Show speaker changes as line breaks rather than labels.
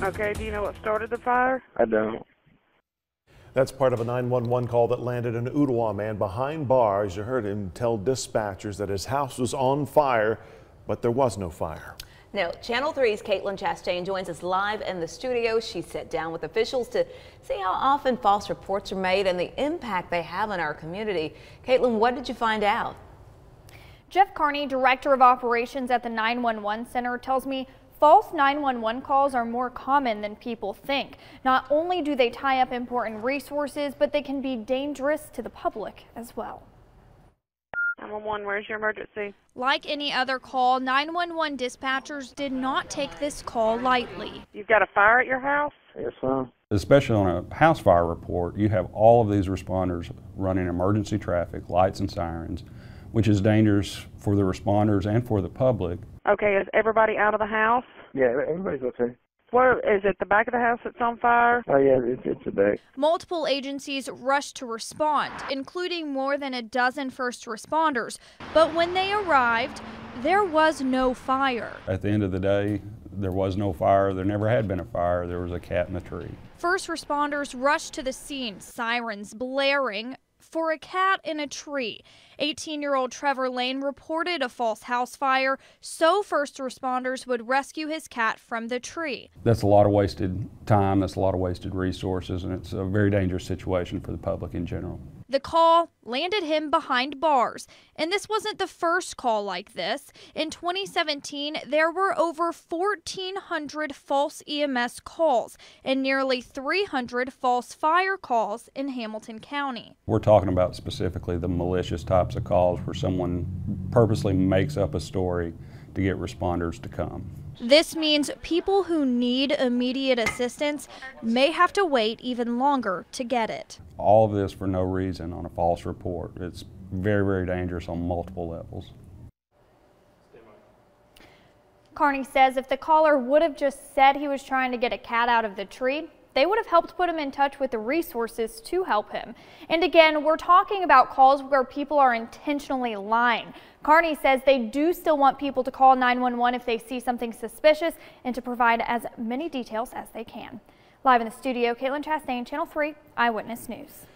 Okay, do you know what started the fire?
I don't.
That's part of a 911 call that landed an Ooltewah man behind bars. You heard him tell dispatchers that his house was on fire, but there was no fire.
Now, Channel 3's Caitlin Chastain joins us live in the studio. She sat down with officials to see how often false reports are made and the impact they have on our community. Caitlin, what did you find out?
Jeff Carney, Director of Operations at the 911 Center, tells me false 911 calls are more common than people think. Not only do they tie up important resources, but they can be dangerous to the public as well.
911, where's your emergency?
Like any other call, 911 dispatchers did not take this call lightly.
You've got a fire at your house?
Yes, ma'am.
Especially on a house fire report, you have all of these responders running emergency traffic, lights and sirens, which is dangerous for the responders and for the public.
Okay, is everybody out of the house?
Yeah, everybody's okay.
Where is it? The back of the house that's on fire?
Oh, yeah, it's a back.
Multiple agencies rushed to respond, including more than a dozen first responders. But when they arrived, there was no fire.
At the end of the day, there was no fire. There never had been a fire. There was a cat in the tree.
First responders rushed to the scene, sirens blaring, for a cat in a tree. 18-year-old Trevor Lane reported a false house fire, so first responders would rescue his cat from the tree.
That's a lot of wasted time, that's a lot of wasted resources, and it's a very dangerous situation for the public in general.
The call landed him behind bars, and this wasn't the first call like this. In 2017, there were over 1,400 false EMS calls and nearly 300 false fire calls in Hamilton County.
We're talking about specifically the malicious types of calls where someone purposely makes up a story to get responders to come.
This means people who need immediate assistance may have to wait even longer to get it.
All of this for no reason on a false report. It's very, very dangerous on multiple levels.
Carney says if the caller would have just said he was trying to get a cat out of the tree, they would have helped put him in touch with the resources to help him. And again, we're talking about calls where people are intentionally lying. Carney says they do still want people to call 911 if they see something suspicious and to provide as many details as they can. Live in the studio, Caitlin Chastain, Channel 3 Eyewitness News.